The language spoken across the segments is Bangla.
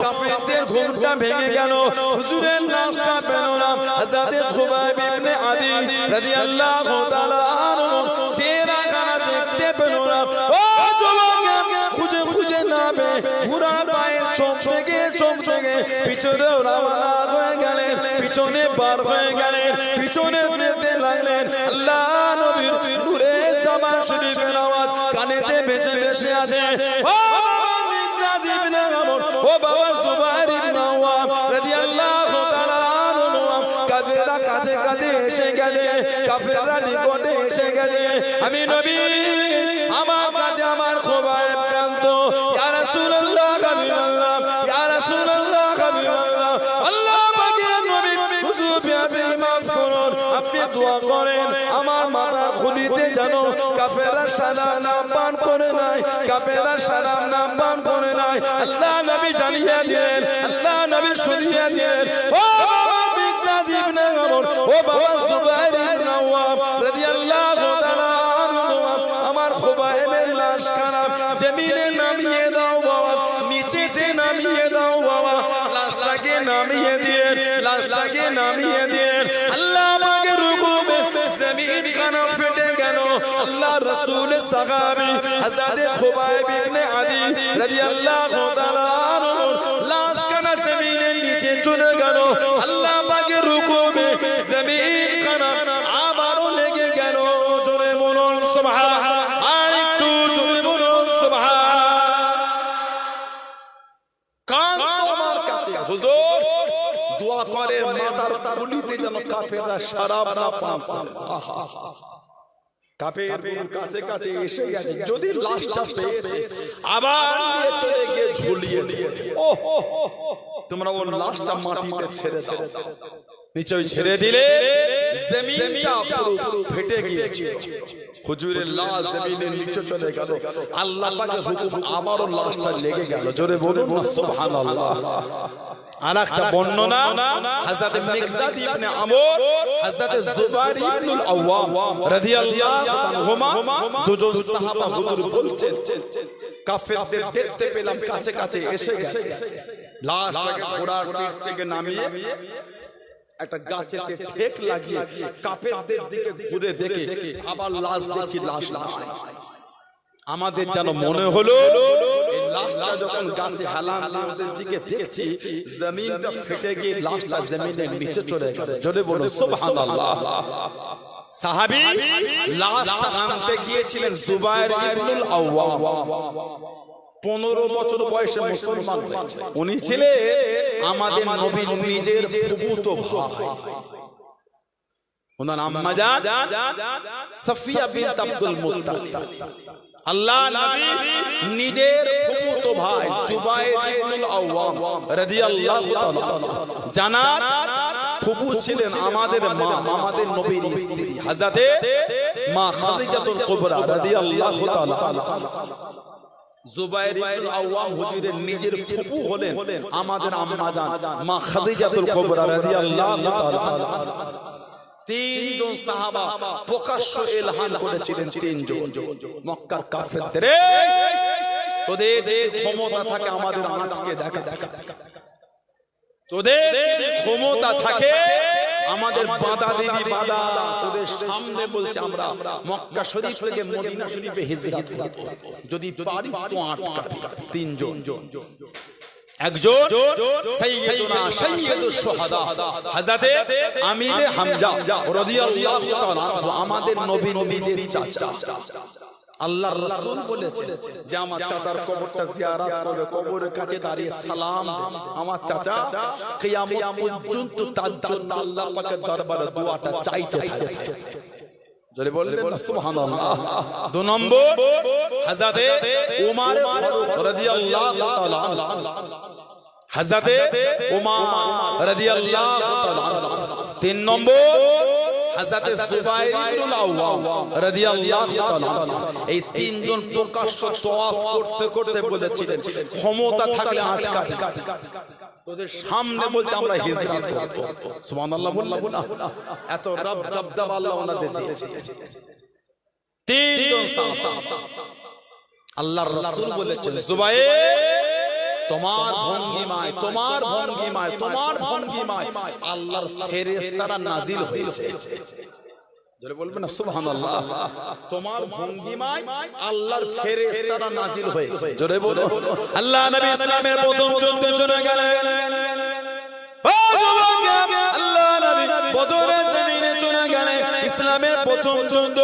কাফেরদের ঘুমটা ভেঙে গেল হুজুরের লাশটা পেল না হযরত খুবাইব ইবনে আদি রাদিয়াল্লাহু তাআলা আনহু চেহারাখানা দেখতে পেল না ও যুবক খুঁজে খুঁজে নামে ঘোড়া পায়ের চোখ থেকে পিছনে রওনা হয়ে গেলেন পিছনে বার হয়ে গেলেন পিছনে যেতে লাগলেন আল্লাহ নবীর নূরে জামান শরীফের আওয়াজ কানেতে ভেসে ভেসে আসে ও বাবা জুবাইর ইবনে আওয়াম রাদিয়াল্লাহু তাআলা আনহু কাফেররা কাছে কাছে এসে গেলে কাফেররা নিকটে এসে গেলে আমি নবী আমার কাছে আমার খুবাইব কান্ত ইয়া রাসূলুল্লাহ হাবিবাল্লাহ ইয়া রাসূলুল্লাহ হাবিবাল্লাহ আল্লাহ পাকের নবী হুজুর বিয়াতে মাফ করুন আপনি দোয়া করেন আমার মাথার খুলিতে জানো কাফেররা সালাম নাম পান করে নাই কাফেররা সালাম নাম পান করে নাই আল্লাহ নবী জানিয়ে দিলেন আল্লাহ নবী শুনিয়ে দিলেন ও বাবা মিকদাদ ইবনে আমর ও বাবা জুবাইর ইবনে আওয়াম রাদিয়াল্লাহু তাআলা আনহু আমার খুবাইবের লাশ খানা জমিনে নামিয়ে দাও বাবা নিচেতে নামিয়ে দাও বাবা লাশটাকে নামিয়ে দিয়ে আল্লাহ পাকের হুকুমে জমিন খানা ফেটে গেল আল্লাহ রাসূলের সাহাবী হযরত খুবাইব ইবনে আদি রাদিয়াল্লাহু তাআলা আনহু লাশ খানা জমিনের নিচে চলে গেল আল্লাহ পাকের হুকুমে জমিন খানা আবারও লেগে গেল জোরে বলুন সুবহানাল্লাহ আর একটু জোরে বলুন সুবহানাল্লাহ কান তোমার কাছে হুজুর দোয়া করে মাথার খুলিতে যেন কাফেররা শরাব না পান করে কাফের কাছে কাছে এসে গেছে যদি লাশটা পেয়েছে আবার নিয়ে চলে গিয়ে ঝুলিয়ে দিয়ে ও তোমরা ওর লাশটা মাটিতে ছেড়ে দাও নিচে ছেড়ে দিলে জমিনটা পুরো ফেটে গিয়েছে হুজুরের লাশ জমিনের নিচে চলে গেল আল্লাহ পাকের হুকুম আবারও লাশটা লেগে গেল জোরে বলুন না সুবহানাল্লাহ আরেকটা বর্ণনা হযরত মিকদাদ ইবনে আমর হযরত জুবাইর ইবনে আওয়াম রাদিয়াল্লাহু আনহুমা দুজন সাহাবা হুজুর বলছেন কাফেরদের দেখতে পেলাম কাছে কাছে এসে গেছে লাশটাকে ঘোড়ার পিঠ থেকে নামিয়ে একটা গাছেতে ঠেক লাগিয়ে কাফেরদের দিকে ঘুরে দেখে আবার লাশ দেখি লাশ নাই আমাদের যেন মনে হলো এই লাশটা যখন গাছে হেলান ওদের দিকে দেখছি জমিনটা ফেটে গিয়ে লাশটা জমিনের নিচে চলে গেল জোরে বলো সুবহানাল্লাহ সাহাবী লাশটা আনতে গিয়েছিলেন জুবাইর ইবনে আওয়াম 15 বছর বয়সে মুসলমান হয়েছে উনি ছিলেন আমাদের নবীর নিজের ফুফুতো ভাই ওনার আম্মা জান সাফিয়া বিনত আব্দুল মুত্তালিব আল্লাহ নবী নিজের ফুফুতো ভাই জুবাইর ইবনে আওয়াম রাদিয়াল্লাহু তাআলা জানার ফুফু ছিলেন আমাদের মা আমাদের নবীর স্ত্রী হযরতে মা খাদিজাতুল কুবরা রাদিয়াল্লাহু তাআলা জুবাইর ইবনে আওয়াম হুজুরের নিজের ফুফু হলেন আমাদের আম্মা জান মা খাদিজাতুল কুবরা রাদিয়াল্লাহু তাআলা তিনজন সাহাবা প্রকাশ্য এলান করেছিলেন তিনজন মক্কার কাফেরদের তোদের যে ক্ষমতা থাকে আমাদের আজকে দেখা তোদের ক্ষমতা থাকে আমাদের বাধা দিবি বাধা তোদের সামনে বলছে আমরা মক্কা শরীফ থেকে মদিনা শরীফে হিজরত করব যদি পারিস তো আটকাবি তিনজন একজন সাইয়্যিদুনা সাইয়্যিদুশ শুহাদা হযরত আমিরে হামজা রাদিয়াল্লাহু তাআলা আমাদের নবী নিজের চাচা আল্লাহর রাসূল বলেছেন যে আমার চাচার কবরটা জিয়ারত করবে কবরের কাছে দাঁড়িয়ে সালাম আমার চাচা কিয়ামত পর্যন্ত তার জন্য আল্লাহ পাকের দরবারে দোয়াটা চাইতে থাকে জোরে বললেন না সুবহানাল্লাহ দুই নম্বর হযরত ওমর ফারুক রাদিয়াল্লাহু তাআলা হযরত ওমর রাদিয়াল্লাহু তাআলা তিন নম্বর হযরত জুবাইর ইবনে আওয়াম রাদিয়াল্লাহু তাআলা এই তিনজন প্রকাশ্য তওয়াফ করতে করতে বলেছিলেন ক্ষমতা থাকলে আটকাবি তোদের সামনে বলছে আমরা হিজরত করব সুবহানাল্লাহ বললাম না এত রব দবদবা আল্লাহ ওনাদের দিয়েছে তিনজন সাহাবা আল্লাহর রাসূল বলেছেন জুবাইর তোমার ভঙ্গিমায় আল্লাহর ফেরেশতারা নাজিল হয়েছে। জোরে বলবেন না সুবহানাল্লাহ। তোমার ভঙ্গিমায় আল্লাহর ফেরেশতারা নাজিল হয়েছে। জোরে বলো। আল্লাহ নবী ইসলামের প্রথম যুদ্ধে চলে গেলেন। আল্লাহ নবী বদরের জমিনে চলে গেলেন। ইসলামের প্রথম যুদ্ধ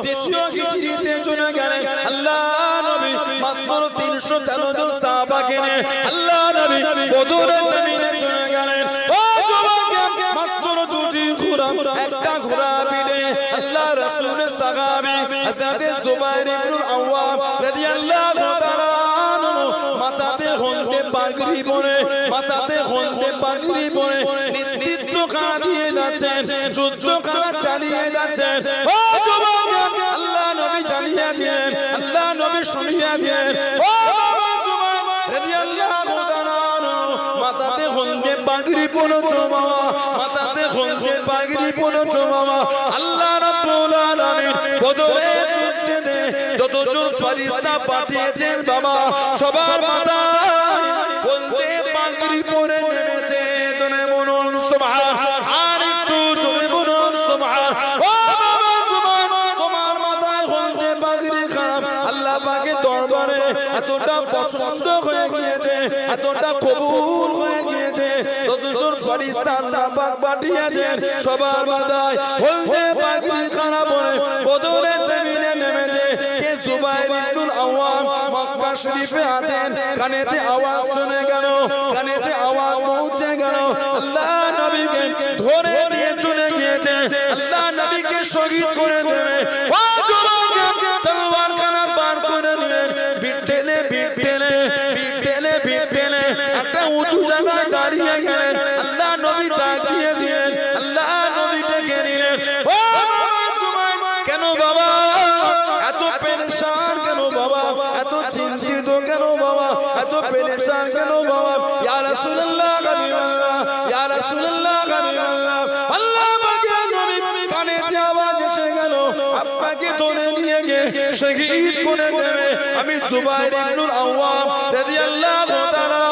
দ্বিতীয় হিজরিতে চলে গেলেন। আল্লাহ নবী মাত্র 313 জন সাহাবাকে নিয়ে আল্লাহ নবী বদরের জমিনে চলে গেলেন। ও যুবক, মাত্র দুটি ঘোড়া, একটা ঘোড়া পিঠে আল্লাহ রাসূলের সাহাবী হযরত জুবাইর ইবনে আওয়াম রাদিয়াল্লাহু তাআলা মাথাতে হলদে পাগড়ি পরে নেতৃত্ব খানা দিয়ে যাচ্ছেন, যুদ্ধ খানা চালিয়ে যাচ্ছেন। ও যুবক, আল্লাহ নবী জানিয়েছেন, আল্লাহ নবী শুনিয়েছেন, ও বাবা জুবাইর রাদিয়াল্লাহু তাআলা মাথাতে হলদে পাগড়ি পরেছো বাবা, মাথাতে হলদে পাগড়ি পরেছো বাবা। আল্লাহ রাব্বুল আলামিন বদরের যুদ্ধে যতজন ফেরেশতা পাঠিয়েছেন বাবা, সবার মাথায় হলদে পাগড়ি পরে নেমেছে। জনে বলুন সুবহান। আর একটু জনে বলুন সুবহান। ও বাবা সুবহান, তোমার মাথায় হলদে পাগড়ি খারাপ আল্লাহ পাকের দরবারে এতটা পছন্দ হয়ে গিয়েছে, এতটা কবুল হয়ে গিয়েছে। যতজন ফেরেশতা আল্লাহ পাক পাঠিয়েছেন সবার মাথায় হলদে পাগড়ি খারাপ পরে বদরের জমিনে নেমেছে। কে? জুবাইর ইবনে আওয়াম। মক্কা শরীফে আছেন, কানেতে আওয়াজ শুনে গেল, কানেতে আওয়াজ পৌঁছে গেল। আল্লাহ নবীকে ধরে নিয়ে চলে গিয়েছে, আল্লাহ নবীকে শহীদ করে দেবে। ও যুবক, তলোয়ার খানা বার করে দিলেন, বিটেলে একটা উঁচু জায়গায় দাঁড়িয়ে গেলেন। আল্লাহ নবী ডাক দিয়ে দিলেন, আল্লাহ নবী ডেকে নিলেন। ও বাবা সুমাইর, কেন বাবা এত পেরেশান কেন বাবা, এত চিন্তিত কেন বাবা, এত পেরেশান কেন বাবা? ইয়া রাসূলুল্লাহ হাবিবাল্লাহ, ইয়া রাসূলুল্লাহ হাবিবাল্লাহ। আল্লাহ পাকের নবী কানেতে আওয়াজ এসে গেল, আপনাকে ধরে নিয়ে গিয়ে শহীদ করে দেবে। আমি জুবাইর ইবনে আওয়াম রাদিয়াল্লাহু তাআলা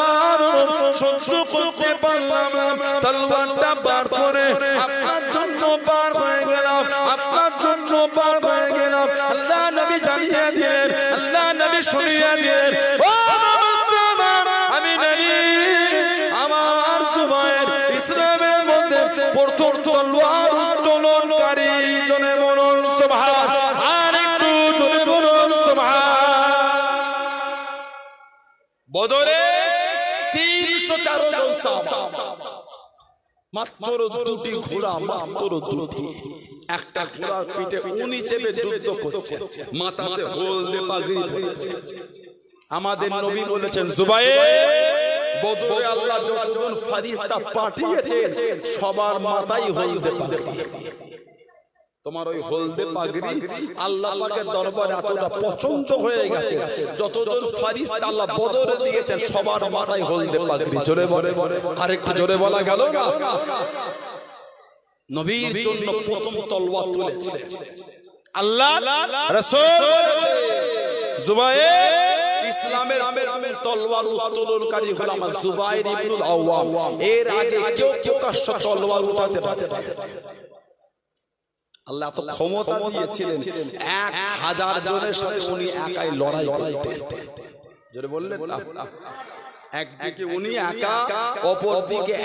সহ্য করতে পারলাম না, তলোয়ারটা বার করে আপনার জন্য বার হয়ে গেলাম, আপনার জন্য বার হয়ে গেলাম। আল্লাহ নবী জানিয়ে দিলেন, আল্লাহ নবী শুনিয়ে দিলেন, ও মুসলমান, আমি নবী আমার জুবাইর ইসলামের মধ্যে প্রথম তলোয়ার উত্তোলনকারী। জনে বলুন সুবহান। আর একটু জনে বলুন সুবহান। বদরে 313 জন সাহাবা, মাত্র দুটি ঘোড়া, মাত্র দুটি। একটা ঘোড়ার পিঠে উনি চেপে যুদ্ধ করছেন, মাথাতে হলদে পাগড়ি পরেছে। আমাদের নবী বলেছেন, জুবাইর, বদরে আল্লাহ যতজন ফেরেশতা পাঠিয়েছেন সবার মাথায় হলদে পাগড়ি। তোমার ওই হলদে পাগড়ি আল্লাহ পাকের দরবারে এতটা পছন্দ হয়ে গেছে, যতজন ফেরেশতা আল্লাহ বদরে দিয়েছেন সবার মাথায় হলদে পাগড়ি। জোরে বলে, আরেকটু জোরে বলা গেল না? নবীর জন্য প্রথম তলোয়ার তুলেছিলেন আল্লাহ রাসূল। জুবাইর ইসলামের তলোয়ার উত্তোলনকারী হলো আমার জুবাইর ইবনে আওয়াম। এর আগে কেউ প্রকাশ্য তলোয়ার উঠাতে পারে না। আল্লাহ তো ক্ষমতা দিয়েছিলেন, 1000 জনের সাথে উনি একাই লড়াই করতেন। জোরে বললেন না? একদিকে উনি একা, অপর দিকে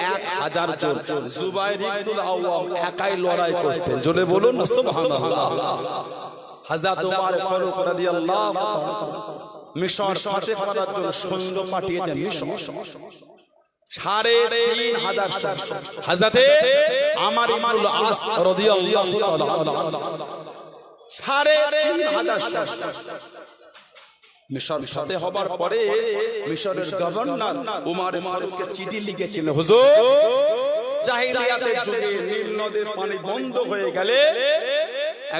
1000 জন। জুবাইর ইবনে আওয়াম একাই লড়াই করতেন। জোরে বলুন না সুবহানাল্লাহ। হযরত ওমর ফারুক রাদিয়াল্লাহু তাআলা মিশর ফাতে করার জন্য সৈন্য পাঠিয়েছেন। মিশর 3500 হযরতে আমর ইবনে আস রাদিয়াল্লাহু তাআলা 3500 মিশর সাথে হবার পরে মিশরের গভর্নর উমর ফারুককে চিঠি লিখেছেন, হুজুর, জাহিলিয়াতের যুগে নীল নদের পানি বন্ধ হয়ে গেলে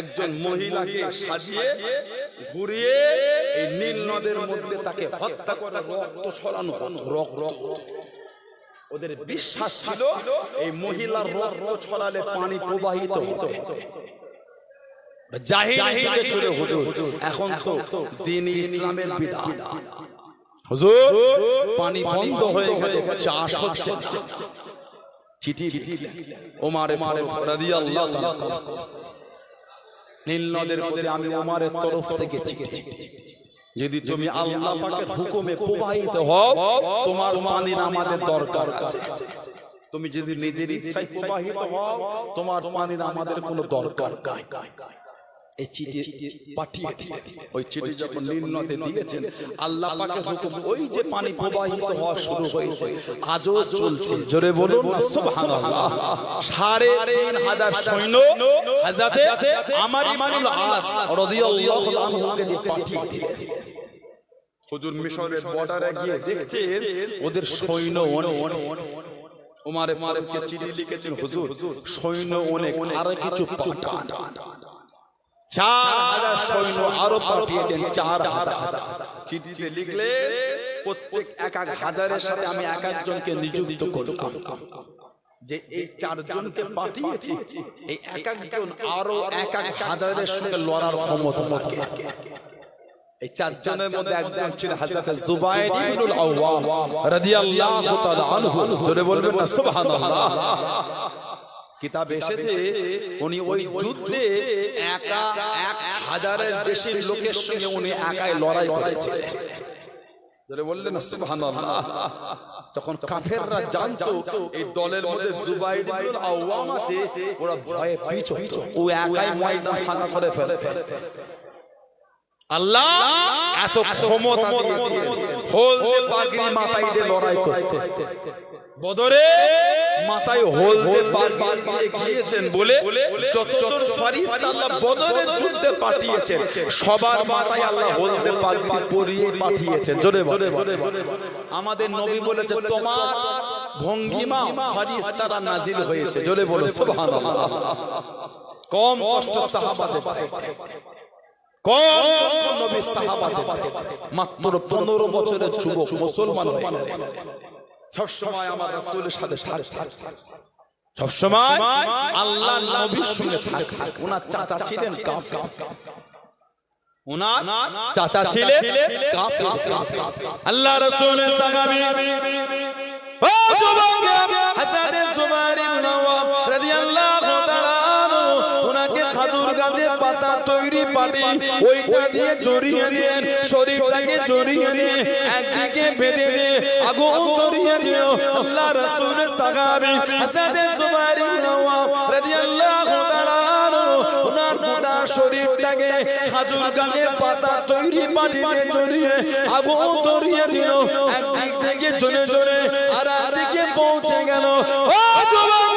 একজন মহিলাকে সাজিয়ে ঘুরিয়ে এই নীল নদের মধ্যে তাকে হত্যা করে রক্ত ছড়ানো, রক্ত। ওদের বিশ্বাস ছিল এই মহিলার রক্ত ছড়ালে পানি প্রবাহিত হতো। জাহিলি যুগে ছিল হুজুর, এখন তো দ্বীন ইসলামের বিধান। হুজুর পানি বন্ধ হয়ে গেছে, চাষ হচ্ছে না। চিঠি লিখলেন ওমর রাদিয়াল্লাহু তাআলা, নীল নদের প্রতি আমি ওমরের তরফ থেকে চিঠি, যদি তুমি আল্লাহ পাকের হুকুমে প্রবাহিত হও, তোমার পানি আমাদের দরকার আছে। তুমি যদি নিজের ইচ্ছায় প্রবাহিত হও, তোমার পানি আমাদের কোনো দরকার নাই। এই চিঠি পাঠিয়ে দিলেন। ওই চিঠি যখন নীল নদে দিয়েছেন, আল্লাহ পাকের হুকুম, ওই যে পানি প্রবাহিত হওয়া শুরু হয়েছে, আজও চলছে। জোরে বলুন না সুবহানাল্লাহ। ৩,৫০০ সৈন্য হযরতে আমর ইবনুল আস রাদিয়াল্লাহু আনহুকে দিয়ে পাঠিয়ে দিলেন। হুজুর মিশরের বর্ডারে গিয়ে দেখছেন ওদের সৈন্য অনেক। ওমর ফারুককে চিঠি লিখেছেন, হুজুর সৈন্য অনেক, আর কিছু পাঠান। ৪,০০০ সৈন্য আরো পাঠিয়েছেন, ৪,০০০। চিঠিতে লিখলে প্রত্যেক ১,০০০-এর সাথে আমি এক একজনকে নিযুক্ত করলাম, যে এই ৪ জনকে পাঠিয়েছি, এই এক একজন আরো ১,০০০-এর সঙ্গে লড়ার ক্ষমতা রাখে। এই ৪ জনের মধ্যে একজন ছিলেন হযরত যুবাইর ইবনুল আওয়াম রাদিয়াল্লাহু তাআলা আনহু। জোরে বলবেন না সুবহানাল্লাহ। কিতাব এসেছে উনি ওই যুদ্ধে একা ১,০০০-এর বেশি লোকের সঙ্গে উনি একাই লড়াই করেছিলেন। জোরে বললেন না সুবহানাল্লাহ। তখন কাফেররা জানতো এই দলের মধ্যে যুবাইর ইবনুল আওয়াম আছে, ওরা ভয়ে পিছু হতো, ও একাই ময়দান ফাঁকা করে ফেলে। আল্লাহ এত ক্ষমতা দিয়েছেন, হলদে পাগড়ি মাথায় দিয়ে লড়াই করতে। বদরে মাথায় হলদে পাগড়ি দিয়ে গিয়েছেন বলে যতজন ফেরেশতা আল্লাহ বদরের যুদ্ধে পাঠিয়েছেন, সবার মাথায় আল্লাহ হলদে পাগড়ি পরিয়ে পাঠিয়েছেন। জোরে বলে আমাদের নবী বলেছে, তোমার ভঙ্গিমা ফেরেশতারা নাজিল হয়েছে। জোরে বলো সুবহানাল্লাহ। কম কষ্ট সাহাবাদের, কম নবী সাহাবাদের, মাত্র ১৫ বছরের যুবক মুসলমান হয়ে গেলেন। সবসময় আমার রাসূলের সাথে থাকতেন, সবসময় আল্লাহর নবীর সঙ্গে থাকতেন। ওনার চাচা ছিলেন কাফের, ওনার চাচা ছিলেন কাফের। আল্লাহ রাসূলের সাহাবী ও যুবক হযরত যুবাইর ইবনে আওয়াম রাদিয়াল্লাহু তাআলা আনহু, ওনাকে খাজুর গাছের পাতা তৈরি পাটি ওইটা দিয়ে জড়িয়ে দেন, শরীরটাকে জড়িয়ে দিয়ে একদিকে বেঁধে দিয়ে আগুন ধরিয়ে দিও। আল্লাহ রাসূলের সাহাবী হযরত যুবাইর ইবনে আওয়াম রাদিয়াল্লাহু তাআলা আনহু, ওনার গোটা শরীরটাকে খাজুর গাছের পাতা তৈরি পাটিতে জড়িয়ে আগুন ধরিয়ে দিল। একদিক থেকে জোরে জোরে আর একদিকে পৌঁছে গেল। ও যুবক,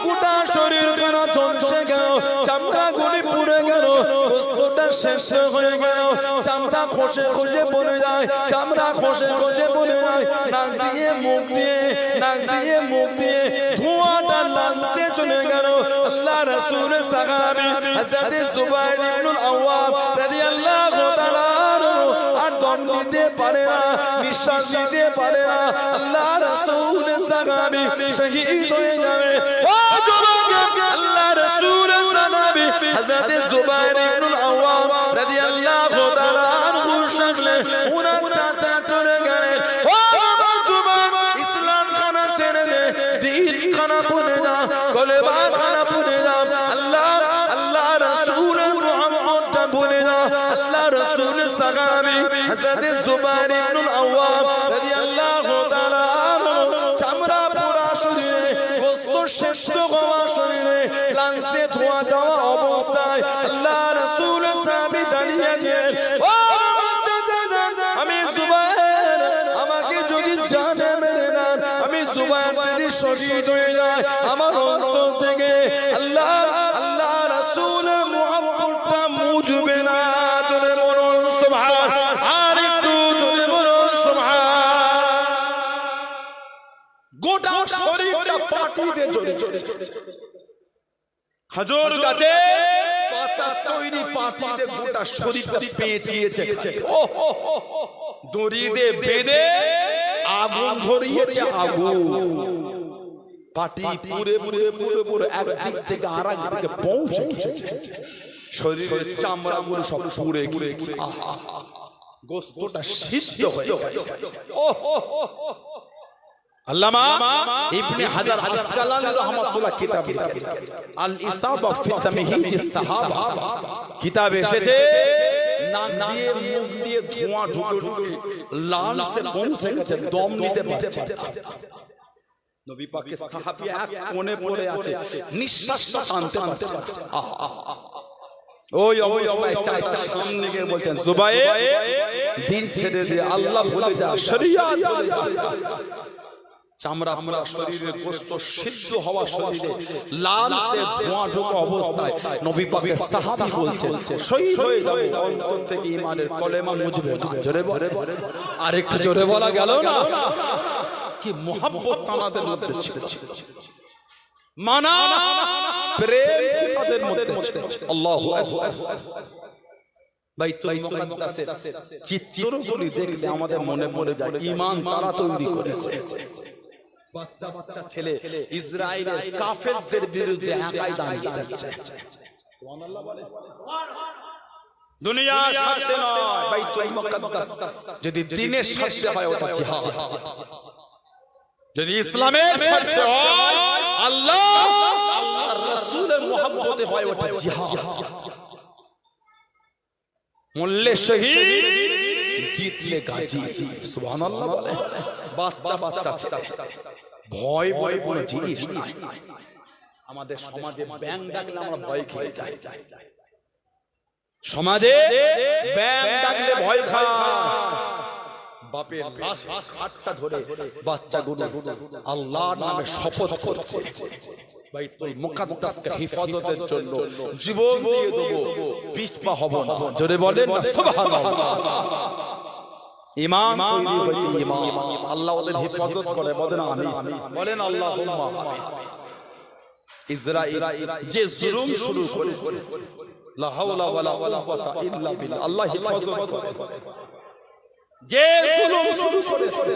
গোটা শরীর যেন ঝলসে গেল, চামড়া গুলি পুড়ে গেল, গোশতটা শেষ হয়ে গেল, চামড়া খসে খসে পড়ে যায়, চামড়া খসে খসে পড়ে যায়, নাক দিয়ে মুখ দিয়ে, নাক দিয়ে মুখ দিয়ে ধোঁয়াটা লাংসে চলে গেল। আল্লাহ রাসূলের সাহাবী হযরত যুবাইর ইবনুল আওয়াম রাদিয়াল্লাহু তাআলা আনহু আর দম নিতে পারে না, নিঃশ্বাস নিতে পারে না। আল্লাহ রাসূলের সাহাবী শহীদ হয়ে যাবে। ও যুবক, আল্লাহ রাসূলের সাহাবী হযরত যুবাইর ইবনুল আওয়াম রাদিয়াল্লাহু তাআলা আনহু সামনে ওনার চাচা চলে গেলেন। ও যুবক, ইসলাম খানা ছেড়ে দে, দ্বীন খানা পড়ে না, কলেমা খানা পড়ে না, আল্লাহ আল্লাহ রাসূলের মুহাম্মদটা পড়ে না। আল্লাহ রাসূলের সাহাবী হযরত যুবাইর ইবনুল আওয়াম রাদিয়াল্লাহু তাআলা আনহু চামড়া পোড়া শরীরে, গোশত সেদ্ধ হওয়া শরীরে, লাংসে ধোয়া যাওয়া অবস্থায় আল্লাহ রাসূলের সাহাবী জানিয়ে দিলেন, ও আমি যুবাইর, আমাকে যদি জানে মেরে না, আমি যুবাইর যদি শহীদ হয়ে যায়, আমার অন্তর থেকে আল্লাহ আল্লাহ রাসূলের মুহাব্বতটা মুছবে না। জোরে বলুন সুবহান, আর একটু জোরে বলুন সুবহান। গোটা শরীরটা পাটি দিয়ে জোরে জোরে খাজুর গাছে পাতা তৈরি পাটি দিয়ে গোটা শরীরটা পেঁচিয়েছে, দড়ি দিয়ে বেঁধে আগুন ধরিয়েছে। আগুন পাটি পুরে পুরে পুরে পুরে একদিক থেকে আর একদিকে পৌঁছে গেছে, শরীরের চামড়াগুলো সব পুড়ে গিয়েছে। গোশতটা সিদ্ধ হয়ে গেছে। আল্লামা ইবনে হাজার আসকালানী রাহমাতুল্লাহ কিতাব লিখেছেন আল ইসাবা ফি তামহিজিস সাহাবা, কিতাবে এসেছে নাক দিয়ে মুখ দিয়ে ধোঁয়া ঢুকে লাঞ্চে পৌঁছে গেছে, দম নিতে পারছে না। নবী পাকের সাহাবী এক কোণে পড়ে আছে, নিঃশ্বাসটা টানতে পারছে না। ওই অবস্থায় চাচা সামনে গিয়ে বলছেন, জুবায়ের দিন ছেড়ে দে, আল্লাহ ভুলে যা, শরিয়ত ভুলে যা। চামড়া পুরা শরীরে, গোশত সিদ্ধ হওয়া শরীরে, লালসে ধোঁয়া ঢোকা অবস্থায় নবী পাকের সাহাবী বলছেন, শহীদ হয়ে যাব, অন্তর থেকে ঈমানের কলেমা মুজবে না। জোরে বলে, আর একটু জোরে বলা গেল না? কি মুহাব্বত তানাদের মধ্যে ছিল, মানা প্রেম কি তাদের মধ্যে ছিল। আল্লাহু আকবার। বাইতুল মুকাদ্দাসের চিত্রগুলি দেখলে আমাদের মনে পড়ে যায় ঈমান তারা তৈরি করেছে। বাচ্চা বাচ্চা ছেলে ইসরায়েলের কাফেরদের বিরুদ্ধে একাই দাঁড়িয়ে যাচ্ছে। সুবহানাল্লাহ বলে। দুনিয়া স্বার্থে নয়, বাইতুল মুকাদ্দাস যদি দ্বীনের স্বার্থে হয় ওটা জিহাদ, যদি ইসলামের স্বার্থে হয়, আল্লাহ আল্লাহর রাসূলের মুহাব্বতে হয় ওটা জিহাদ। মরলে শহীদ, জিতলে গাজী। সুবহানাল্লাহ বলে। বাচ্চা বাচ্চা ছেলে, ভয় ভয় কোনো জিনিস নাই। আমাদের সমাজে ব্যাং ডাকলে আমরা ভয় খেয়ে যাই। সমাজে ব্যাং ডাকলে ভয় খায়। বাপের লাশ খাটটা ধরে বাচ্চাগুলো আল্লাহর নামে শপথ করছে, বাইতুল মুকাদ্দাসকে হেফাজতের জন্য জীবন দিয়ে দেব, পিছপা হব না। জোরে বলেন না সুবহানাল্লাহ। ঈমান তৈরি হয়েছে, ঈমান আল্লাহ ওদের হেফাজত করে, বলেন আমিন, বলেন আল্লাহুম্মা আমিন। ইসরাঈল যে জুলুম শুরু করেছে, লা হাওলা ওয়ালা কুওয়াতা ইল্লা বিল্লাহ, আল্লাহ হেফাজত করে। যে জুলুম শুরু করেছে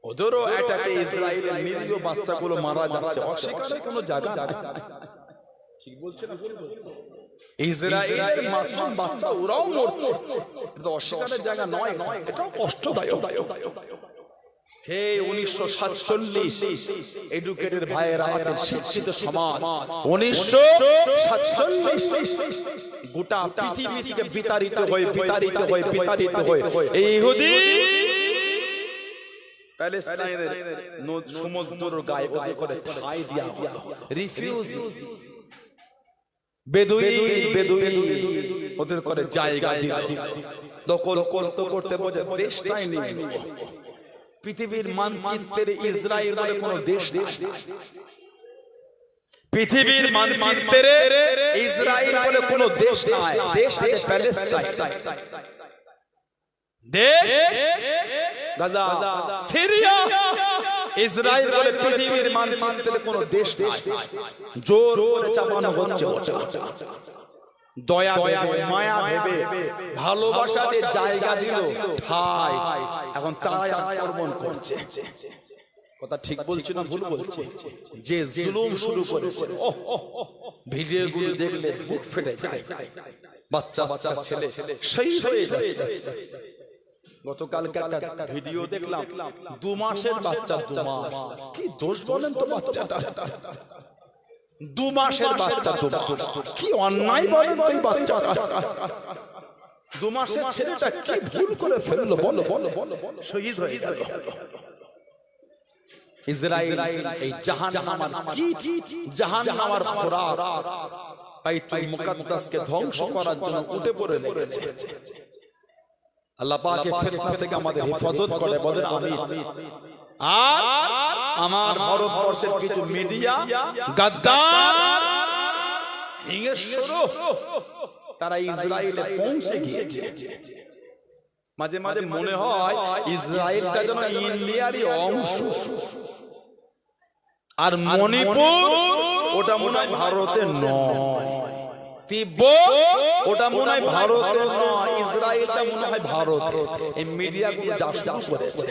ওদেরও অ্যাটাকে ইসরায়েলের নিরীহ বাচ্চাগুলো মারা যাচ্ছে, অস্বীকারের কোনো জায়গা নেই। ঠিক বলছে না? ইসরায়েলের মাসুম বাচ্চা ওরাও মরছে, এটা অস্বীকারের জায়গা নয়, এটাও কষ্টদায়ক। হে 1947 এডুকেটেড ভাইয়েরা আছেন, শিক্ষিত সমাজ, 1947 গোটা পৃথিবী থেকে বিতাড়িত হয়ে এই ইহুদি প্যালেস্টাইনের সমুদ্রের গায়ে ওদের করে ঠাঁই দেয়া হলো। রিফিউজি বেদুইন ওদের করে জায়গা দিল, দখল করতে বলে দেশটাই নিয়ে নিল। পৃথিবীর মানচিত্রে ইসরায়েল বলে কোনো দেশ নেই। পৃথিবীর মানচিত্রে ইসরায়েল বলে কোনো দেশ নাই। দেশ আছে প্যালেস্টাইন, দেশ গাজা, সিরিয়া। ইসরায়েল বলে পৃথিবীর মানচিত্রে কোনো দেশ নাই। জোর করে চাপানো হচ্ছে ওটা। দয়া ভেবে, মায়া ভেবে, ভালোবাসা দিয়ে জায়গা দিল ঠাই, এখন তারাই আক্রমণ করছে। কথা ঠিক বলছি না ভুল বলছি? যে জুলুম শুরু করেছে, ভিডিওগুলো দেখলে বুক ফেটে যায়। বাচ্চা বাচ্চা ছেলে শহীদ হয়ে যাচ্ছে। গতকালকে একটা ভিডিও দেখলাম, 2 মাসের বাচ্চা, 2 মাস, কি দোষ বলেন তো বাচ্চাটা? 2 মাসের বাচ্চা, কি অন্যায় বলেন তো এই বাচ্চাটা? 2 মাসের ছেলেটা কি ভুল করে ফেললো বলো, শহীদ হয়ে গেল। ইসরায়েল এই জাহান্নামের কীট, জাহান্নামের খোরাক, বাইতুল মুকাদ্দাসকে ধ্বংস করার জন্য উঠে পড়ে লেগেছে। আল্লাহ পাকের ফিতনা থেকে আমাদের হেফাজত করে, বলেন আমিন। আর আমার ভারতবর্ষের কিছু মিডিয়া গাদ্দার, হিংস্র, তারা ইসরায়েলে পৌঁছে গিয়েছে। মাঝে মাঝে মনে হয় ইসরায়েলটা যেন ইন্ডিয়ারই অংশ, আর মণিপুর ওটা মনে হয় ভারতের নয়, তিব্বত ওটা মনে হয় ভারতের নয়, ইসরায়েলটা মনে হয় ভারত। এই মিডিয়াগুলো জাসুস করেছে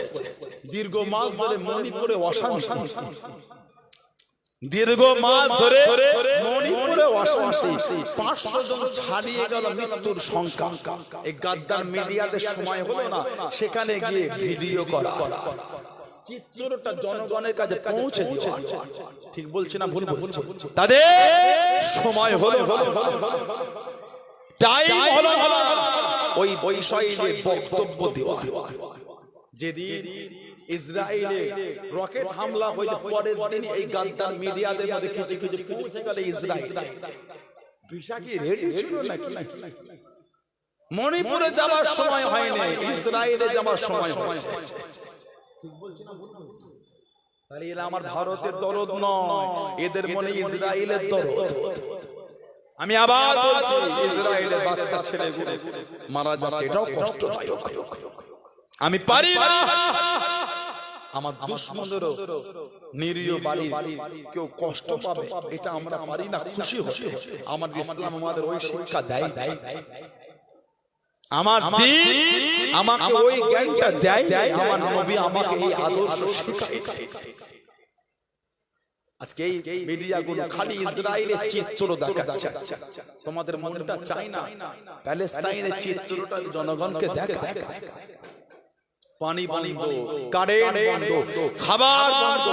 দীর্ঘ মাস ধরে মণিপুরে অশান্তি, দীর্ঘ মাস ধরে মণিপুরে অশান্তি, 500 জন ছাড়িয়ে গেল মৃত্যুর সংখ্যা। এই গাদ্দার মিডিয়াদের সময় হলো না সেখানে গিয়ে ভিডিও করা, চিত্রটা জনগণের কাছে পৌঁছে দেওয়া। ঠিক বলছি না ভুল বলছি? তাদের সময় হলো, টাইম হলো ওই বিষয়ে বক্তব্য দেওয়া। যেদিন ইসরায়েলে রকেট হামলা হইলে পরের দিন এই গাদ্দার মিডিয়াদের মধ্যে কিছু কিছু পৌঁছে গেল ইসরায়েল। ভিসা কি রেডি ছিল নাকি? মণিপুরে যাওয়ার সময় হয়নি, ইসরায়েলে যাওয়ার সময় হয়েছে। ঠিক বলছি না ভুল বলছি? তাহলে এরা আমার ভারতের দরদ নয়, এদের মনে ইসরায়েলের দরদ। আমি আবার বলছি, ইসরায়েলের বাচ্চা ছেলেগুলো মারা যাচ্ছে, এটাও কষ্টদায়ক। আমি পারি না আমার দুশমনেরও নিরীহ বাড়ি কেউ কষ্ট পাবে, এটা আমরা পারি না খুশি হতে। আমার ইসলাম আমাদের ওই শিক্ষা দেয়, আমার দ্বীন আমাকে ওই জ্ঞানটা দেয়, আমার নবী আমাকে এই আদর্শ শেখায়। আজকে এই মিডিয়াগুলো খালি ইসরায়েলের চিত্র দেখাচ্ছে, তোমাদের মনটা চাই না প্যালেস্তাইনের চিত্রটা জনগণকে দেখায়। পানি বন্ধ, কারেন্ট বন্ধ, খাবার বন্ধ,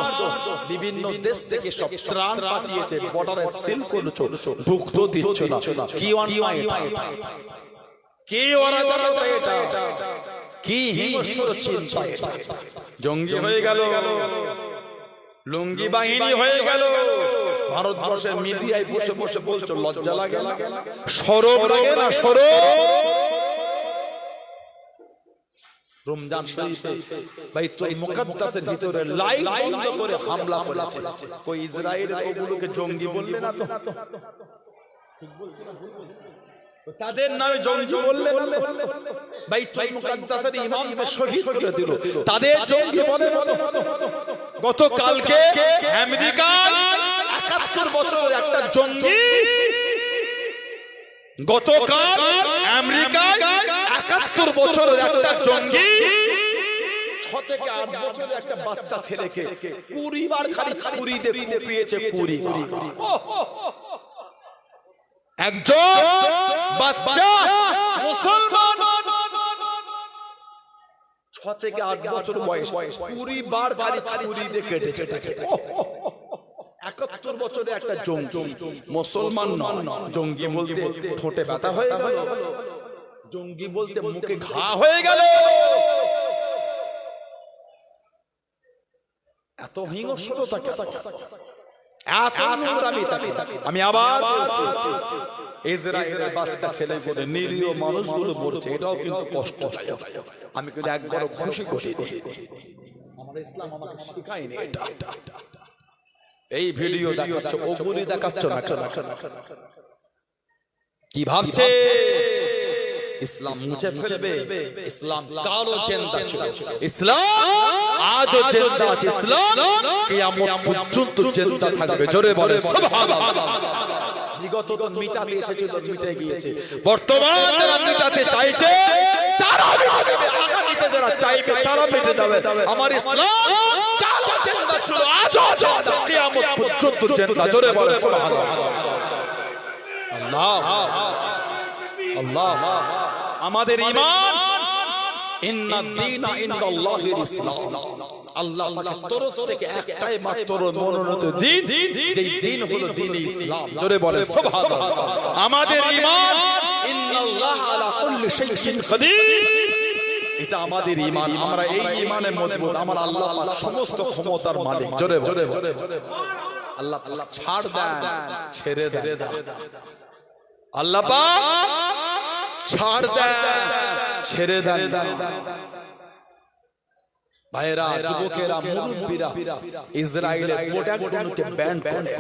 বিভিন্ন দেশ থেকে সব ত্রাণ পাঠিয়েছে, বর্ডারে সিল করেছো, ঢুকতে দিচ্ছ না। কি অন্যায় এটা? কি অরাজকতা এটা? কি হিংস্র চিন্তা এটা? জঙ্গি হয়ে গেল, লুঙ্গি বাহিনী হয়ে গেল। ভারতবর্ষের মিডিয়ায় বসে বসে বলছো লজ্জা লাগে না? শরম লাগে না? শরম। রমজান শরীফে বাইতুল মুকাদ্দাসের ভিতরে লাইট বন্ধ করে হামলা করেছে, কই ইসরায়েলের ওগুলোকে জঙ্গি বললে না তো? ঠিক বলছি না ভুল বলছি? তাদের নামে জঙ্গি বললে না তো? বাইতুল মুকাদ্দাসের ইমামকে শহীদ করে দিল, তাদের জঙ্গি বলে না তো? গতকালকে আমেরিকায় 71 বছরের একটা জঙ্গি, গতকাল আমেরিকায় 71 বছরের একটা জঙ্গি 6 থেকে 8 বছরের একটা বাচ্চা ছেলেকে 20 বার খালি ছুরি দিয়ে কুপিয়েছে। 20 বার একজন বাচ্চা মুসলমান 6 থেকে 8 বছর বয়স 20 বার খালি ছুরি দিয়ে কেটেছে। 71 বছরে একটা জঙ্গি, মুসলমান নন। জঙ্গি বলতে ঠোঁটে ব্যথা হয়ে গেল, জঙ্গি বলতে মুখে ঘা হয়ে গেল। এত হিংস্রতা কেন? এত নোংরামি থাকে? আমি আবার বলছি, ইসরায়েলের বাচ্চা ছেলেগুলো, নিরীহ মানুষগুলো বলছে, এটাও কিন্তু কষ্টদায়ক। আমি কিন্তু একবারও খুশি করিনি, আমার ইসলাম আমাকে শেখায়নি এটা। এই ভিডিও দেখাচ্ছ, ওগুলি দেখাচ্ছ না, কি ভাবছে ইসলাম মুছে ফেলবে? ইসলাম কারো চিন্তা ছিল, ইসলাম আজও চিন্তা আছে, ইসলাম কিয়ামত পর্যন্ত চিন্তা থাকবে। জোরে বলে সুবহানাল্লাহ। বিগত তো মিটাতে এসেছিল, মিটে গিয়েছে। বর্তমান যারা মিটাতে চাইছে তারা মিটে দেবে, আগামীতে যারা চাইবে তারা মিটে যাবে। আমার ইসলাম কারো চিন্তা ছিল, আজও চিন্তা, কিয়ামত পর্যন্ত চিন্তা। জোরে বলে সুবহানাল্লাহ। আল্লাহ আল্লাহ। আমাদের ঈমান ইন্নাদ-দীনা ইনদাল্লাহিল ইসলাম, আল্লাহ পাকের তরফ থেকে একটাই মাত্র মনোনীত দ্বীন, যেই দ্বীন হলো দ্বীন ইসলাম। জোরে বলে সুবহানাল্লাহ। আমাদের ঈমান ইন্নাল্লাহ আলা কুল্লি শাইইন কাদির, এটা আমাদের ঈমান। আমরা এই ঈমানে মজবুত। আমার আল্লাহ পাক সমস্ত ক্ষমতার মালিক। জোরে বলে আল্লাহ পাক ছাড় দেন, ছেড়ে দেন। আল্লাহ পাক ছাড় দেন, ছেড়ে দেন। ভাইরা, যুবকেরা, মুরব্বীরা ইসরায়েলের প্রোডাক্টগুলোকে ব্যান করে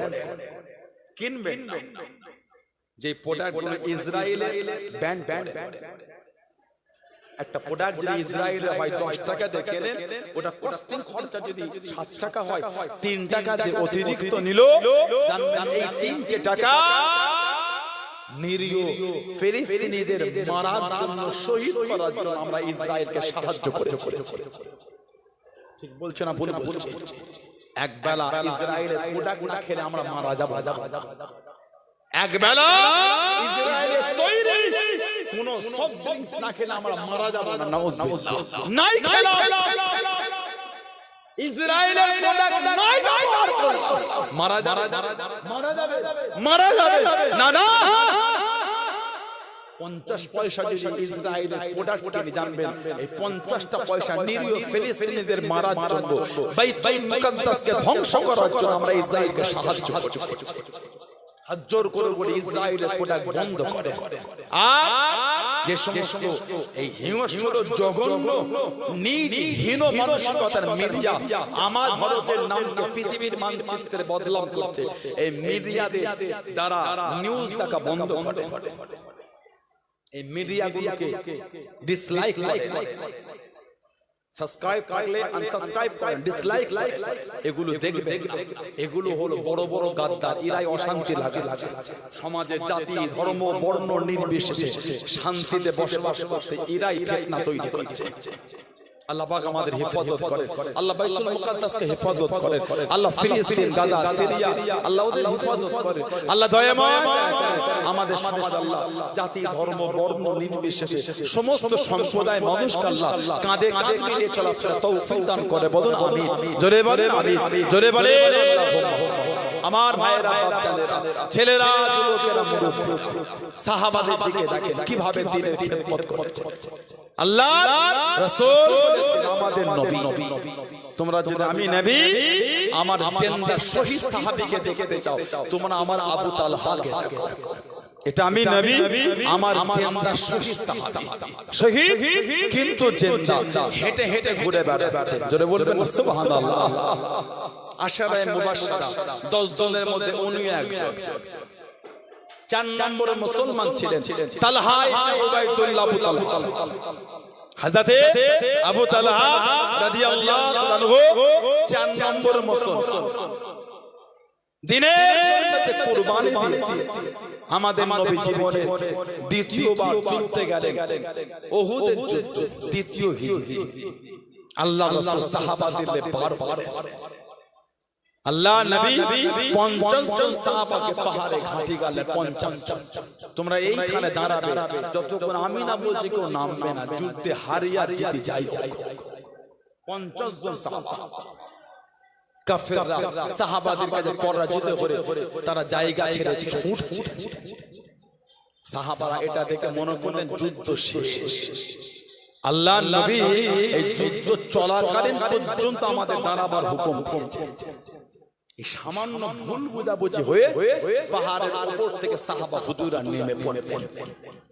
কিনবেন না। যে প্রোডাক্টগুলো ইসরায়েলের ব্যান, একটা প্রোডাক্ট যদি ইসরায়েলের হয় 10 টাকা দিয়ে কেনেন, ওটা কস্টিং খরচা যদি 7 টাকা হয়, 3 টাকা যে অতিরিক্ত নিল, জানবেন এই 3 টাকা নিরীহ ফিলিস্তিনিদের মারার জন্য, শহীদ করার জন্য আমরা ইসরায়েলকে সাহায্য করেছি। ঠিক বলছে না ভুল বলছে? এক বেলা ইসরায়েলের প্রোডাক্ট না খেলে আমরা মারা যাব। এক বেলা ইসরায়েলের তৈরি কোন সফট ড্রিঙ্কস না খেলে আমরা মারা যাব না। নাউজুবিল্লাহ। নাই খেলা ইসরায়েলের প্রোডাক্ট নাই ব্যবহার করলে মারা যাবে না না। 50 পয়সা যদি ইসরায়েলের প্রোডাক্ট কিনে জানবেন, এই 50টা পয়সা নিরীহ ফিলিস্তিনিদের মারার জন্য, বাইতুল মুকাদ্দাসকে ধ্বংস করার জন্য আমরা ইসরায়েলকে সাহায্য করছি। হাজ্জর করে বলে ইসরায়েলের প্রোডাক্ট বন্ধ করে। আর যে সমস্ত এই হিংস্র জঘন্য নিরীহীন মানসিকতার মিডিয়া আমার ভারতের নামকে পৃথিবীর মানচিত্রে বদনাম করছে, এই মিডিয়াদের দ্বারা নিউজ দেখা বন্ধ করে। এই মিডিয়াগুলোকে ডিসলাইক করে, সাবস্ক্রাইব করলে আনসাবস্ক্রাইব করেন, ডিসলাইক এগুলো দেখবে। এগুলো হলো বড় বড় গাদ্দার। এরাই অশান্তি লাগাচ্ছে সমাজে, জাতি ধর্ম বর্ণ নির্বিশেষে শান্তিতে বসবাস করতে এরাই ফিতনা তৈরি করছে। আল্লাহ পাক আমাদের হেফাজত করেন, আল্লাহ বাইতুল মুকাদ্দাসকে হেফাজত করেন, আল্লাহ ফিলিস্তিন গাজা সিরিয়া আল্লাহ ওদের হেফাজত করেন, আল্লাহ দয়াময় আমাদের সমাজ আল্লাহ জাতি ধর্ম বর্ণ নির্বিশেষে সমস্ত সম্প্রদায় মানুষকে আল্লাহ কাঁধে কাঁধ মিলিয়ে চলাফেরা তৌফিক দান করে। বলুন আমিন। জোরে বলেন আমিন, জোরে বলেন আমার ভাইয়েরা, বাচ্চাদেরা, ছেলেরা, যুবকেরা, মুরব্বী, সাহাবাদের দিকে দেখেন কিভাবে দ্বীনের খিদমত করেছে। আল্লাহ রাসূল বলেছেন আমাদের নবী, তোমরা যদি আমি নবী আমার জিন্দা শহীদ সাহাবীকে দেখতে চাও, তোমরা আমার আবু তালহাকে দেখো। এটা আমি নবী আমার জিন্দা শহীদ সাহাবী, শহীদ কিন্তু জিন্দা, হেঁটে হেঁটে ঘুরে বেড়াচ্ছে। জোরে বলবেন সুবহানাল্লাহ। আশারায়ে মুবাশশারা 10 জনের মধ্যে উনি একজন। 4 নম্বরে মুসলমান ছিলেন তালহা ইবনে উবাইদুল্লাহ আবু তালহা। হযরতে আবু তালহা রাদিয়াল্লাহু আনহু 4 নম্বর মুসলমান, দিনের জন্যতে কুরবানি দিয়েছে। আমাদের নবী জীবনে দ্বিতীয়বার যুদ্ধে গেলেন, উহুদের যুদ্ধ, দ্বিতীয় হিজরি। আল্লাহ রাসূল সাহাবাদের পার করে আল্লাহ নবী 50 জন সাহাবাকে পাহাড়ে ঘাঁটি গেলে 50 জন। তোমরা এইখানে দাঁড়াবে যতক্ষণ আমি না বলছি কেউ নামবে না, যুদ্ধে হারিয়া জিতে যাই। 50 জন সাহাবা কাফেররা সাহাবাদের কাছে পরাজিত করে তারা জায়গা ছেড়ে ছুটছে। সাহাবারা এটা দেখে মনে করলেন যুদ্ধ শেষ। আল্লাহ নবী এই যুদ্ধ চলাকালীন পর্যন্ত আমাদের দাঁড়াবার হুকুম দিয়েছেন। এই সামান্য ভুল বুঝাবুঝি হয়ে পাহাড়ের উপর থেকে সাহাবা হুজুররা নেমে পড়লেন।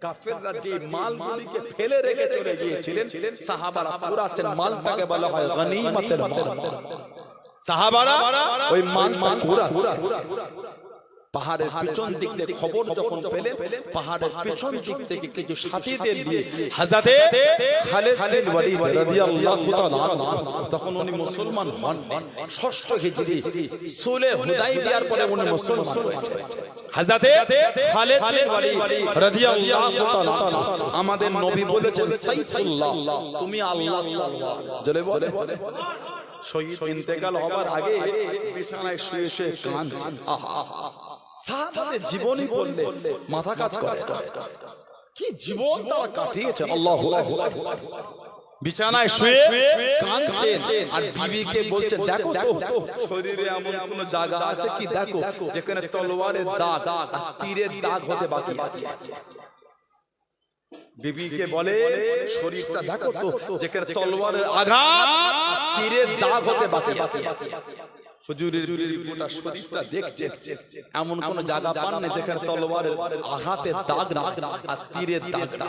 কাফেররা যে মালগুলিকে ফেলে রেখে চলে গিয়েছিলেন, সাহাবারা পুরাছেন মালটাকে বলা হয় গনিমতের মাল। সাহাবারা ওই মালটা পুরাছেন। পাহাড়ের পিছন দিক থেকে খবর যখন পেলেন, পাহাড়ের পিছন দিক থেকে কিছু সাথীদের নিয়ে হযরতে খালিদ বিন ওয়ালিদ রাদিয়াল্লাহু তাআলা তখন উনি মুসলমান হন 6ষ্ঠ হিজরি সুলহ হুদাইবিয়ার পরে উনি মুসলমান হয়েছে। হযরতে খালিদ বিন ওয়ালিদ রাদিয়াল্লাহু তাআলা আমাদের নবী বলেছেন সাইফুল্লাহ, তুমি আল্লাহর তলোয়ার। জোরে বলে শহীদ ইন্তেকাল হবার আগে বিছানায় শুয়ে শুয়ে কাঁদছেন। সাহাবাদের জীবনী বললে মাথা কাজ করে, কি জীবন তারা কাটিয়েছে। আল্লাহু আকবার। বিছানায় শুয়ে কাঁদছেন আর বিবিকে বলছে দেখো তো শরীরে এমন কোন জায়গা আছে কি দেখো যেখানে তলোয়ারের দাগ আর তীরের দাগ হতে বাকি আছে। বিবিকে বলে শরীরটা দেখো তো যেখানে তলোয়ারের আঘাত তীরের দাগ হতে বাকি আছে। হুজুরের গোটা শরীরটা দেখছে, এমন কোন জায়গা পান না যেখানে তলোয়ারের আঘাতের দাগ না আর তীরের দাগ না।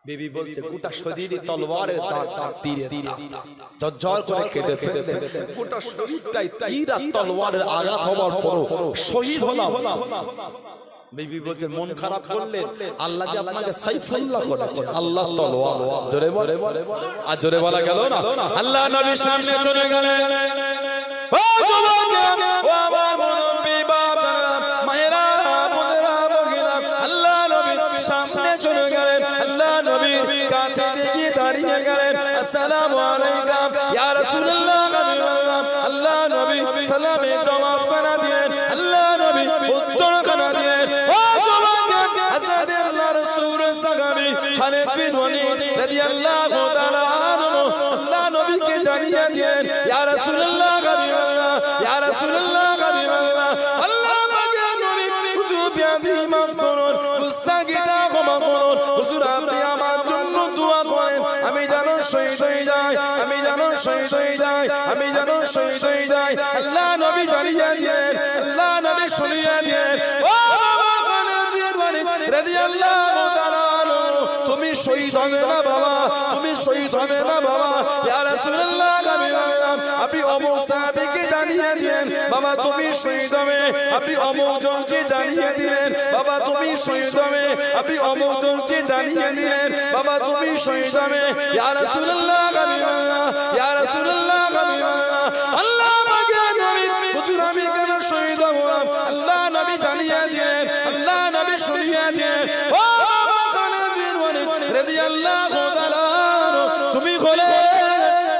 বিবি বলছে গোটা শরীরে তলোয়ারের দাগ আর তীরের দাগ। ঝরঝর করে কেঁদে ফেললেন। গোটা শরীরটাই তীর আর তলোয়ারের আঘাত হওয়ার পরও শহীদ হলাম। বিবি বলছে মন খারাপ করলেন, আল্লাহ যে আপনাকে সাইফুল্লাহ করেছে, আল্লাহ তলোয়ার। জোরে বলে আর জোরে বলা গেল না। আল্লাহ নবীর সামনে চলে গেলেন। ও যুবক, ও আমার মুরব্বি বাবারা, মায়েরা, বোনেরা, ভগিনা, আল্লাহ নবীর সামনে চলে গেলেন। আল্লাহ নবীর কাছে গিয়ে দাঁড়িয়ে গেলেন। আসসালামু আলাইকুম ইয়া রাসূলুল্লাহ। আল্লাহ নবী সালামে জবাব করা দিলেন আল্লাহ নবী উত্তর করা দিলেন ও জবানকে হযরত আল্লাহ রাসূল সাহাবী খালিদ বিন ওয়ালিদ রাদিয়াল্লাহু তাআলা আনহু আল্লাহ নবীকে জানিয়ে দিলেন ইয়া রাসূলুল্লাহ হাবিবাল্লাহ ইয়া রাসূলুল্লাহ হাবিবাল্লাহ আল্লাহ পাকের নবী হুজুর বিয়াদি মাফ করুন মুস্তাগিটা ক্ষমা করুন হুজুর আপনি আমার জন্য দোয়া করেন আমি যেন শহীদ হয়ে যাই আমি যেন শহীদ হয়ে যাই আমি যেন শহীদ হয়ে যাই আল্লাহ নবী জানিয়ে দিলেন আল্লাহ নবী শুনিয়ে দিলেন ও বাবা খালিদ বিন ওয়ালিদ রাদিয়াল্লাহু তাআলা আনহু তুমি শহীদ হবে না বাবা তুমি শহীদ হবে না বাবা ইয়া রাসূলুল্লাহ হাবিবাল্লাহ আপনি অমুক সাহাবীকে জানিয়ে দিলেন বাবা তুমি শহীদ হবে আপনি অমুক জনকে জানিয়ে দিলেন বাবা তুমি শহীদ হবে আপনি অমুক জনকে জানিয়ে দিলেন বাবা তুমি শহীদ হবে ইয়া রাসূলুল্লাহ হাবিবাল্লাহ ইয়া রাসূলুল্লাহ হাবিবাল্লাহ আল্লাহ পাকের নবী হুজুর আমি কেন শহীদ হব আল্লাহ নবী জানিয়ে দিলেন আল্লাহ নবী শুনিয়ে দিলেন ও বাবা খালিদ বিন ওয়ালিদ রাদিয়াল্লাহু তাআলা তুমি হলে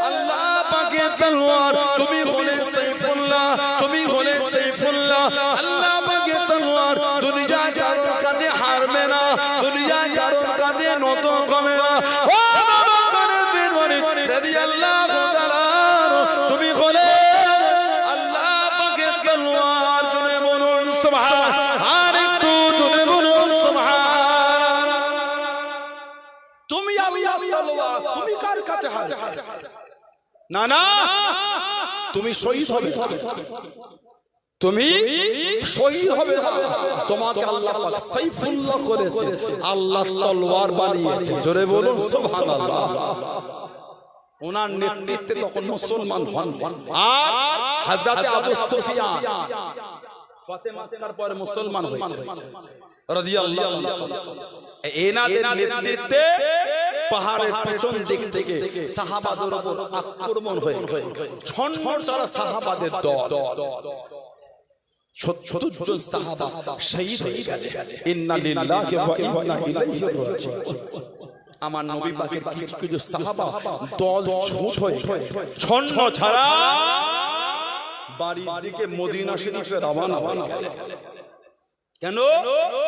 আল্লাহ পাকের তলোয়ার তুমি হলে সাইফুল্লাহ তুমি হলে সাইফুল্লাহ আল্লাহ পাকের তলোয়ার দুনিয়া কারোর কাছে হারবে না দুনিয়া কারোর কাছে নত হবে না ও বাবা খালিদ বিন ওয়ালিদ রাদিয়াল্লাহু তাআলা তুমি হলে আল্লাহ পাকের তলোয়ার জনে বলুন সুবহান আর একটু জনে বলুন সুবহান তুমি আল্লাহ তলোয়ার তুমি কার কাছে হার না না তুমি শহীদ হবে তুমি শহীদ হবে না তোমাকে আল্লাহ পাক সাইফুল্লাহ করেছে আল্লাহ তলোয়ার বানিয়েছে জোরে বলুন সুবহানাল্লাহ ওনার নেতৃত্বে তখন মুসলমান হন আর হযরত আবু সুফিয়ান ফাতেমার পরে মুসলমান হয়েছে রাদিয়াল্লাহু তাআলা এনাদের নেতৃত্বে পাহাড়ের পেছন দিক থেকে সাহাবাদের উপর আক্রমণ হয়ে ছন্নর চলা সাহাবাদের দল 70 জন সাহাবা শহীদ হয়ে গেলেন ইন্না লিল্লাহি ওয়া ইন্না ইলাইহি রাজিউন আমার নবী পাকের কিছু সাহাবা দল ছুট হয়ে ছন্ন ছাড়া বাড়ির দিকে মদিনা শরীফে রওনা হয়ে গেলেন কেন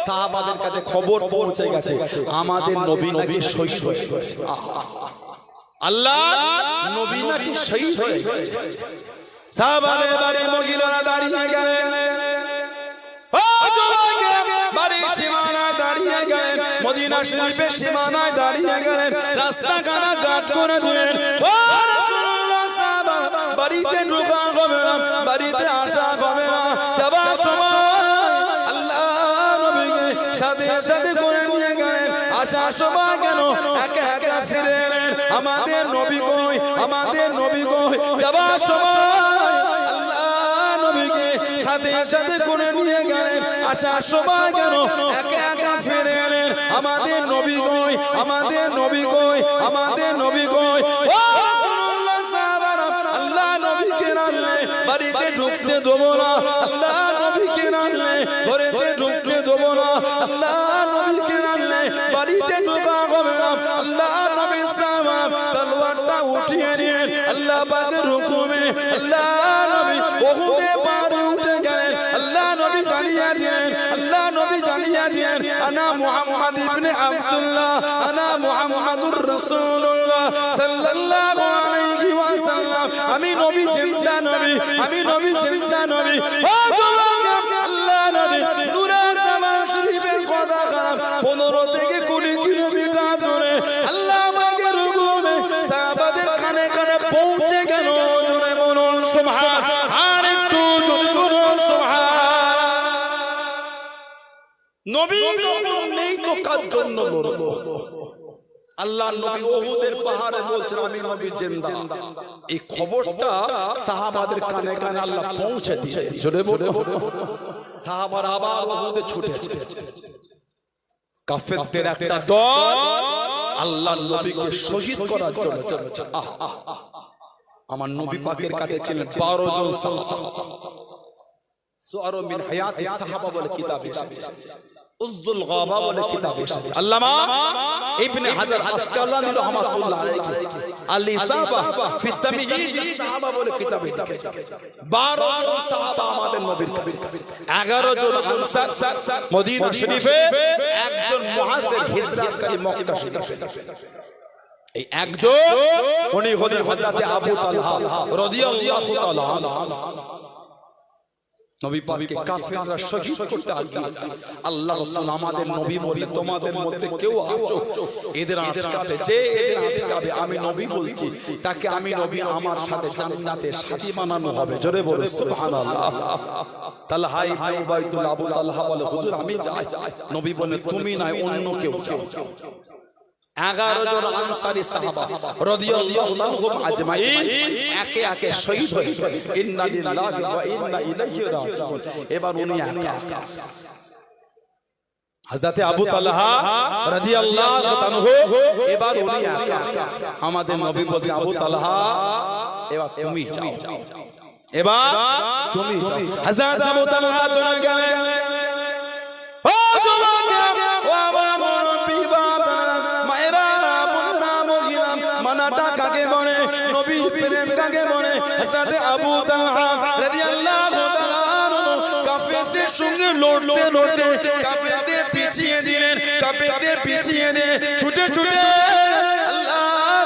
সাহাবাদের কাছে খবর পৌঁছে গেছে আমাদের নবী নাকি শহীদ হয়ে গেছে আল্লাহ নবী নাকি শহীদ হয়ে গেছে সাহাবাদের বাড়ি মহিলারা দাঁড়িয়ে গেলেন ও যুবক বাড়ির সীমানায় দাঁড়িয়ে গেলেন মদিনা শরীফের সীমানায় দাঁড়িয়ে গেলেন রাস্তা কানা কাট করে দিলেন ও রাসূলুল্লাহ সাহাবা বাড়িতে ঢোকা হবে না বাড়িতে আসা হবে না যাবার সময় সাথে সাথে করে নিয়ে গেলেন আসার সময় কেন একা একা ফিরে এলেন আমাদের নবী কই আমাদের নবী কই যাবার সময় আল্লাহ নবীকে সাথে সাথে করে নিয়ে গেলেন আসার সময় কেন একা একা ফিরে এলেন আমাদের নবী কই আমাদের নবী কই আমাদের নবী কই ও রাসূলুল্লাহ সাহাবারা আল্লাহ নবীকে রাখলে বাড়িতে ঢুকতে দেবো না আল্লাহ নবীকে রাখলে ঘরেতে ঢুকতে দেবো না আল্লাহ নবীকে রাখলে বাড়িতে ঢোকা হবে না আল্লাহ নবী সাহাবা তলোয়ারটা উঠিয়ে নিয়ে আল্লাহ পাকের হুকুমে আল্লাহ নবী উহুদে পাহাড়ে উঠে গেলেন আল্লাহ নবী জানিয়ে দিলেন আল্লাহ নবী জানিয়ে দিলেন আনা মুহাম্মদ ইবনে আব্দুল্লাহ আনা মুহাম্মাদুর রাসূলুল্লাহ সাল্লাল্লাহু আলাইহি ওয়াসাল্লাম আমি নবী জিন্দা নবী আমি নবী জিন্দা নবী ও যুবক আল্লাহ নবী নূরে জামান শরীফের কথা খারাপ 15 থেকে 20 কিলোমিটার দূরে আল্লাহ পাকের হুকুমে সাহাবাদের কানে কানে পৌঁছে গেল জোরে বলুন সুবহান আর একটু জোরে বলুন সুবহান নবী নেই তো কার জন্য লড়বো আল্লাহ নবী উহুদের পাহাড়ে বলছেন আমি নবী জিন্দা এই খবরটা সাহাবাদের কানে কানে আল্লাহ পৌঁছে দিয়েছে জোরে বলুন সাহাবারা আবার উহুদে ছুটেছে কাফেরদের একটা দল আল্লাহর নবীকে শহীদ করার জন্য চলেছে আমার নবী পাকের কাছে ছিলেন 12 জন সাহাবা সুআরু মিন হায়াতিস সাহাবা বলে কিতাব এসেছে উজদুল গাবা বলে কিতাব এসেছে। আল্লামা ইবনে হাজার আসকালানি রাহমাতুল্লাহ আলাইহি আল ইসাবা ফি তাময়িজ সাহাবা বলে কিতাব লিখেছে। 12 জন সাহাবা আমাদের নবীর কাছে, 11 জন আনসার মদিনা শরীফে, একজন মুহাজির হিজরতকারী মক্কা শরীফে। এই একজন উনি হলেন হযরত আবু তালহা রাদিয়াল্লাহু তাআলা আনহু। নবী পাককে কাফেররা শহীদ করতে আগিয়ে যায়। আল্লাহ রাসূল আমাদের নবী বলে তোমাদের মধ্যে কেউ আছো এদের আটকাবে, যে এদের আটকাবে আমি নবী বলছি তাকে আমি নবী আমার সাথে জান্নাতে সাথী বানানো হবে। জোরে বলো সুবহানাল্লাহ। তালহা ইবনে উবাইদুল্লাহ আবু তালহা বলে হুজুর আমি যাই। নবী বলেন তুমি নয় অন্য কেউ যাও। 11 জন আনসারী সাহাবা রাদিয়াল্লাহু আনহুম আজমাইন একে একে শহীদ হয়ে গেলেন। ইন্না লিল্লাহি ওয়া ইন্না ইলাইহি রাজিউন। এবার উনি একা, হযরত আবু তালহা রাদিয়াল্লাহু আনহু, এবার উনি একা। আমাদের নবী বলছে আবু তালহা এবার তুমি যাও, এবার তুমি যাও। হযরত আবু তালহা চলে গেলেন। ও জওয়ানে ও আমার নবী বাবা মায়েরা বোনেরা মহিলা মানাটা কাকে বলে, নবী প্রেম কাকে বলে। হযরত আবু তালহা রাদিয়াল্লাহু তাআলা কাফেরদের সঙ্গে লড়তে লড়তে কাফেরদের পিছিয়ে দিলেন, কাফেরদের পিছিয়ে দিয়ে ছুটে ছুটে আল্লাহ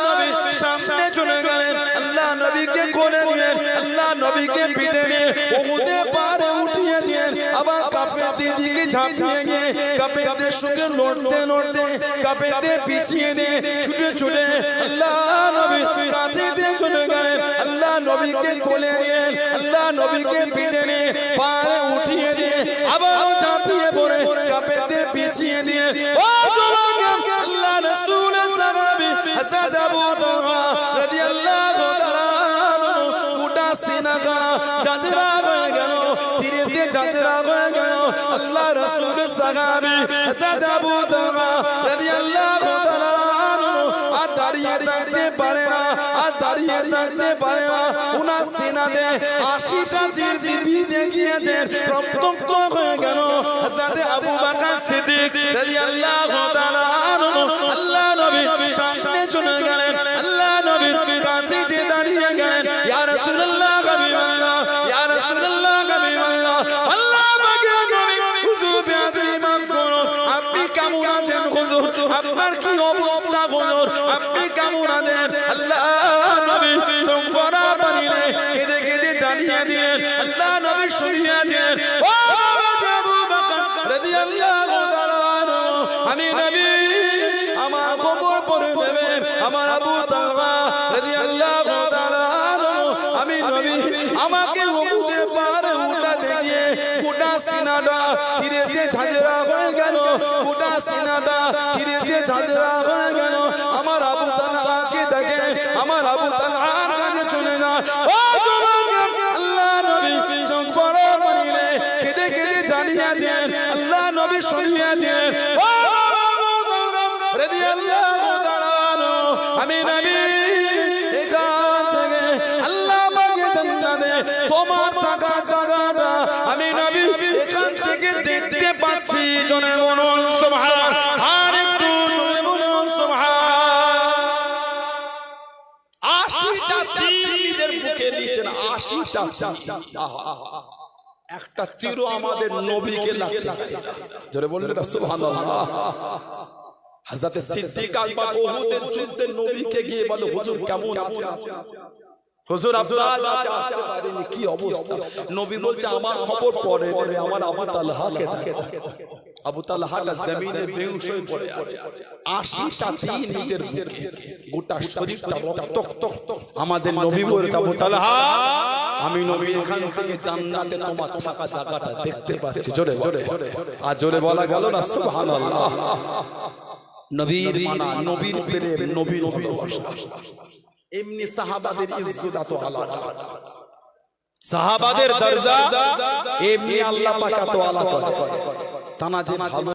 নবীর সামনে চলে গেলেন। আল্লাহ নবীকে কোলে নিলেন, আল্লাহ নবীকে পিঠে নিয়ে উহুদের পাহাড়ে উঠিয়ে দিলেন। আবার কাফেরদের দিকে ঝাঁপিয়ে গিয়ে কাফেরদের সঙ্গে লড়তে লড়তে কাফেরদের পিছিয়ে দিয়ে ছুটে ছুটে আল্লাহ নবীর কাছে দিয়ে চলে গেলেন। আল্লাহ নবীকে কোলে নিলেন, আল্লাহ নবীকে পিঠে নিয়ে পাহাড়ে উঠিয়ে দিয়ে আবার ঝাঁপিয়ে পড়ে কাফেরদের পিছিয়ে দিয়ে ও জওয়ান আল্লাহ রাসূলের সাহাবী হযরত আবু তালহা রাদিয়াল্লাহু তাআলা গোটা সিনাগা জাজরা হয়ে গেল, তীরেতে জাজরা হয়ে গেল। আল্লাহ রাসূলের সাহাবী হযরত আবু তালহা রাদিয়াল্লাহু তাআলা আর দাঁড়িয়ে থাকতে পারে না, আর দাঁড়িয়ে থাকতে পারে না। উনার সিনাতে 80টা তীর বিঁধে গিয়েছেন, রক্তাক্ত হয়ে গেল। হযরত আবু বকর সিদ্দিক রাদিয়াল্লাহু তাআলা আল্লাহ নবীর সামনে চলে গেলেন, আল্লাহ নবীর কাছে দিয়ে দাঁড়িয়ে গেলেন। ইয়া রাসূলুল্লাহ হাবিবাল্লাহ, ইয়া রাসূলুল্লাহ হাবিবাল্লাহ, আল্লাহ পাকের নবী হুজুর বেয়াদবি মাফ করুন, আপনি কেমন আছেন হুজুর, আপনার কি অবস্থা হুজুর, আপনি কেমন আছেন? আল্লাহ নবী চোখ ভরা পানি কেঁদে কেঁদে জানিয়ে দিলেন, আল্লাহ নবী শুনিয়ে দিলেন ও আবু বকর রাদিয়াল্লাহু তাআলা আমি নবী আমার খবর পড়ে নেবেন। আমার আবু তালহা রাদিয়াল্লাহু তাআলা আমি নবী আমাকে উহুদের পাহাড়ে উঠাতে গিয়ে গোটা সিনাটা তীরেতে ঝাঁঝরা হয়ে গেল, গোটা সিনাটা তীরেতে ঝাঁঝরা হয়ে গেল। আমার আবু তালহাকে দেখে আমার আবু তালহার কাছে চলে যায়। ও জওয়ান আল্লাহ নবী চোখ বড় করিলে কেঁদে কেঁদে জানিয়ে দেন, আল্লাহ নবী শুনিয়ে দেন ও রাদিয়াল্লাহু তাআলা আমি নবী এখান থেকে আল্লাহ পাকে জান্নাতে তোমার থাকা জায়গাটা আমি নবী এখান থেকে দেখতে পাচ্ছি। জনে বলুন সুবহান, আর একটু জনে বলুন সুবহান। 80টা তীর নিজের বুকে নিয়েছেন, 80টা তীর। একটা তীরও আমাদের নবীকে লাগতে পারে না। জোরে বলুন সুবহানাল্লাহ। হযরত সিদ্দিক আকবর উহুদের যুদ্ধে নবীকে গিয়ে বলে হুজুর কেমন আছেন? হুজুর আপনার কাছে আসতে পারেনি, কি অবস্থা? নবী বলছে আমার খবর পরে নেবে, আমার আবু তালহাকে দেখো। আবু তালহাটা জমিনে বেহুশ হয়ে পড়ে আছে, 80টা তীর নিজের বুকে, গোটা শরীরটা রক্তাক্ত। আমাদের নবী বলছে আবু তালহা আমি নবী এখান থেকে জান্নাতে তোমার থাকা জায়গাটা দেখতে পাচ্ছি। জোরে জোরে আর জোরে বলা গেল না সুবহানাল্লাহ। নবীর মানা, নবীর প্রেম, নবীর ভালোবাসা। এমনি সাহাবাদের ইজ্জত এত আলাদা, সাহাবাদের দরজা এমনি আল্লাহ পাক এত আলাদা করে। তানা যে ভালো